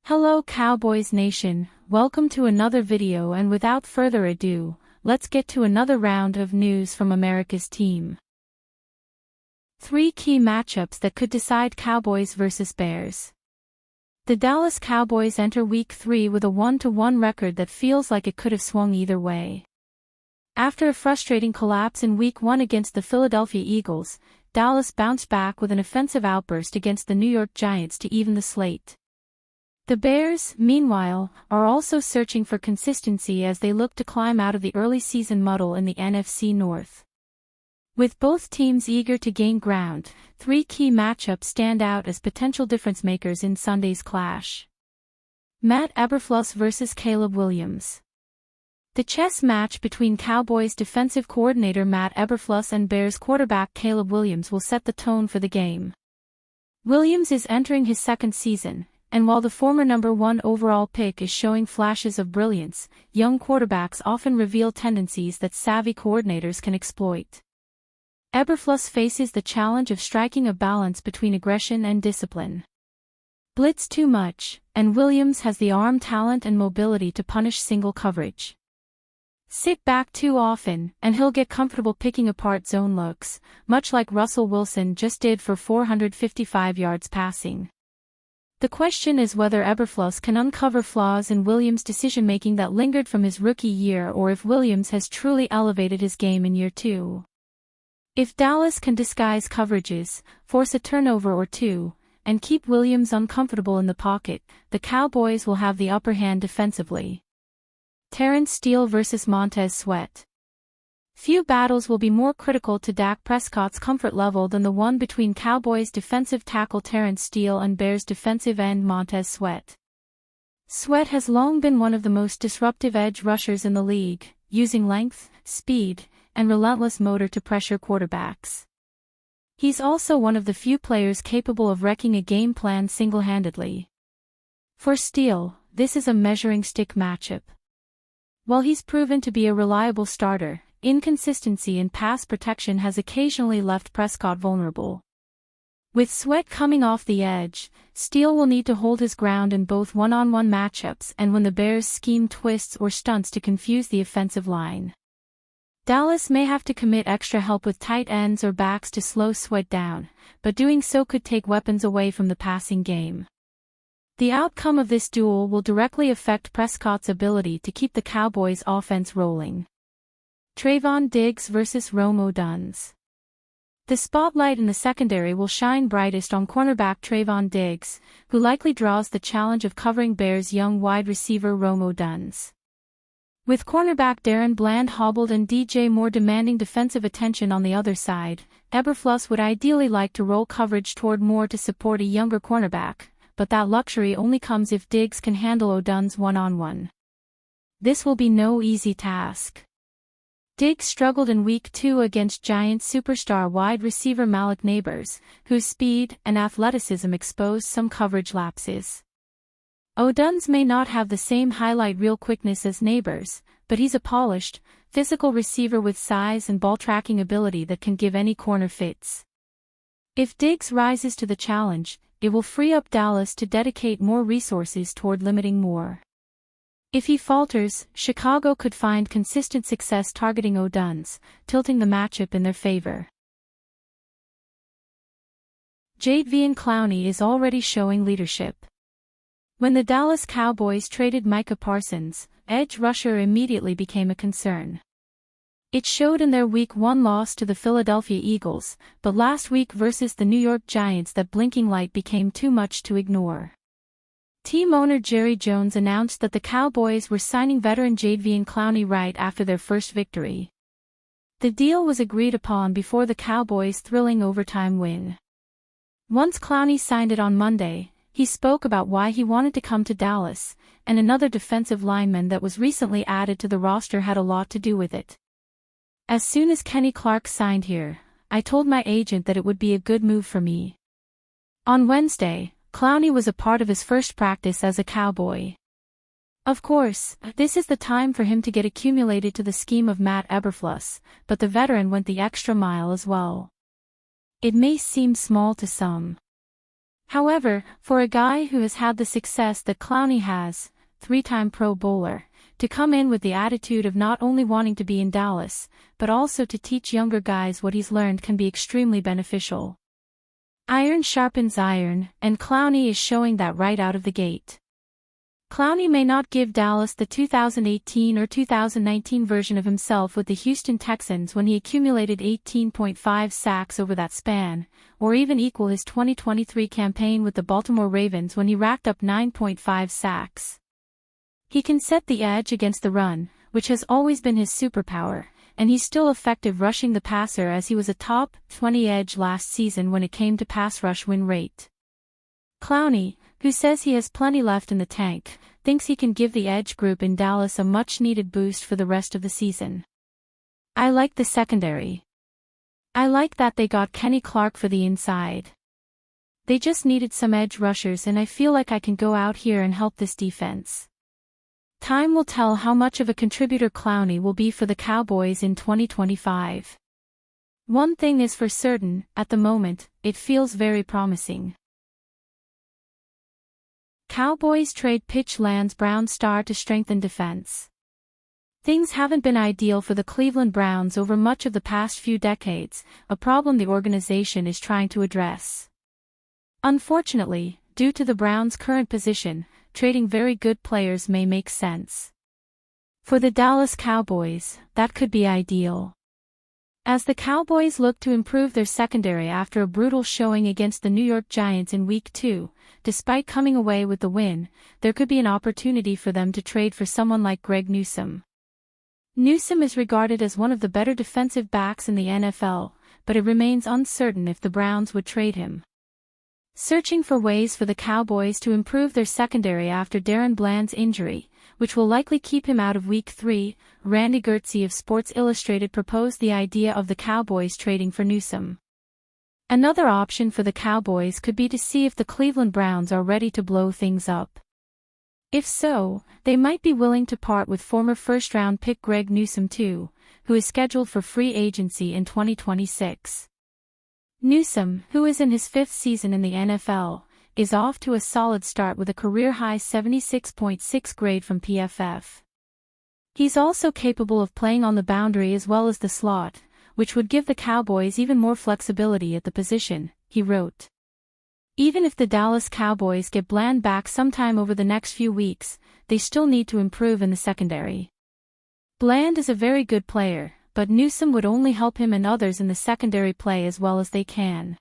Hello Cowboys Nation, welcome to another video, and without further ado, let's get to another round of news from America's team. 3 key matchups that could decide Cowboys vs Bears. The Dallas Cowboys enter Week 3 with a 1-1 record that feels like it could have swung either way. After a frustrating collapse in Week 1 against the Philadelphia Eagles, Dallas bounced back with an offensive outburst against the New York Giants to even the slate. The Bears, meanwhile, are also searching for consistency as they look to climb out of the early season muddle in the NFC North. With both teams eager to gain ground, 3 key matchups stand out as potential difference makers in Sunday's clash. Matt Eberflus vs Caleb Williams. The chess match between Cowboys defensive coordinator Matt Eberflus and Bears quarterback Caleb Williams will set the tone for the game. Williams is entering his second season, and while the former number 1 overall pick is showing flashes of brilliance, young quarterbacks often reveal tendencies that savvy coordinators can exploit. Eberflus faces the challenge of striking a balance between aggression and discipline. Blitz too much, and Williams has the arm talent and mobility to punish single coverage. Sit back too often, and he'll get comfortable picking apart zone looks, much like Russell Wilson just did for 455 yards passing. The question is whether Eberflus can uncover flaws in Williams' decision-making that lingered from his rookie year, or if Williams has truly elevated his game in year 2. If Dallas can disguise coverages, force a turnover or two, and keep Williams uncomfortable in the pocket, the Cowboys will have the upper hand defensively. Terrence Steele vs Montez Sweat. Few battles will be more critical to Dak Prescott's comfort level than the one between Cowboys defensive tackle Terrence Steele and Bears defensive end Montez Sweat. Sweat has long been one of the most disruptive edge rushers in the league, using length, speed, and relentless motor to pressure quarterbacks. He's also one of the few players capable of wrecking a game plan single-handedly. For Steele, this is a measuring stick matchup. While he's proven to be a reliable starter, inconsistency in pass protection has occasionally left Prescott vulnerable. With Sweat coming off the edge, Steele will need to hold his ground in both one-on-one matchups and when the Bears scheme twists or stunts to confuse the offensive line. Dallas may have to commit extra help with tight ends or backs to slow Sweat down, but doing so could take weapons away from the passing game. The outcome of this duel will directly affect Prescott's ability to keep the Cowboys' offense rolling. Trevon Diggs vs Rome Odunze. The spotlight in the secondary will shine brightest on cornerback Trevon Diggs, who likely draws the challenge of covering Bears' young wide receiver Rome Odunze. With cornerback Darren Bland hobbled and DJ Moore demanding defensive attention on the other side, Eberflus would ideally like to roll coverage toward Moore to support a younger cornerback, but that luxury only comes if Diggs can handle Odunze one-on-one. This will be no easy task. Diggs struggled in Week 2 against Giants superstar wide receiver Malik Nabers, whose speed and athleticism exposed some coverage lapses. Odunze may not have the same highlight reel quickness as Nabers, but he's a polished, physical receiver with size and ball-tracking ability that can give any corner fits. If Diggs rises to the challenge, it will free up Dallas to dedicate more resources toward limiting Moore. If he falters, Chicago could find consistent success targeting Odunze, tilting the matchup in their favor. Jadeveon Clowney is already showing leadership. When the Dallas Cowboys traded Micah Parsons, edge rusher immediately became a concern. It showed in their Week 1 loss to the Philadelphia Eagles, but last week versus the New York Giants that blinking light became too much to ignore. Team owner Jerry Jones announced that the Cowboys were signing veteran Jadeveon Clowney right after their first victory. The deal was agreed upon before the Cowboys' thrilling overtime win. Once Clowney signed it on Monday, he spoke about why he wanted to come to Dallas, and another defensive lineman that was recently added to the roster had a lot to do with it. As soon as Kenny Clark signed here, I told my agent that it would be a good move for me. On Wednesday, Clowney was a part of his first practice as a Cowboy. Of course, this is the time for him to get acclimated to the scheme of Matt Eberflus, but the veteran went the extra mile as well. It may seem small to some. However, for a guy who has had the success that Clowney has, three-time Pro Bowler, to come in with the attitude of not only wanting to be in Dallas, but also to teach younger guys what he's learned can be extremely beneficial. Iron sharpens iron, and Clowney is showing that right out of the gate. Clowney may not give Dallas the 2018 or 2019 version of himself with the Houston Texans when he accumulated 18.5 sacks over that span, or even equal his 2023 campaign with the Baltimore Ravens when he racked up 9.5 sacks. He can set the edge against the run, which has always been his superpower, and he's still effective rushing the passer as he was a top 20 edge last season when it came to pass rush win rate. Clowney, who says he has plenty left in the tank, thinks he can give the edge group in Dallas a much-needed boost for the rest of the season. I like the secondary. I like that they got Kenny Clark for the inside. They just needed some edge rushers, and I feel like I can go out here and help this defense. Time will tell how much of a contributor Clowney will be for the Cowboys in 2025. One thing is for certain, at the moment, it feels very promising. Cowboys trade pitch lands Browns star to strengthen defense. Things haven't been ideal for the Cleveland Browns over much of the past few decades, a problem the organization is trying to address. Unfortunately, due to the Browns' current position, trading very good players may make sense. For the Dallas Cowboys, that could be ideal. As the Cowboys look to improve their secondary after a brutal showing against the New York Giants in Week 2, despite coming away with the win, there could be an opportunity for them to trade for someone like Greg Newsome. Newsome is regarded as one of the better defensive backs in the NFL, but it remains uncertain if the Browns would trade him. Searching for ways for the Cowboys to improve their secondary after Darren Bland's injury, which will likely keep him out of Week 3, Randy Gertze of Sports Illustrated proposed the idea of the Cowboys trading for Newsome. Another option for the Cowboys could be to see if the Cleveland Browns are ready to blow things up. If so, they might be willing to part with former first-round pick Greg Newsome too, who is scheduled for free agency in 2026. Newsome, who is in his fifth season in the NFL, is off to a solid start with a career-high 76.6 grade from PFF. He's also capable of playing on the boundary as well as the slot, which would give the Cowboys even more flexibility at the position, he wrote. Even if the Dallas Cowboys get Bland back sometime over the next few weeks, they still need to improve in the secondary. Bland is a very good player, but Newsome would only help him and others in the secondary play as well as they can.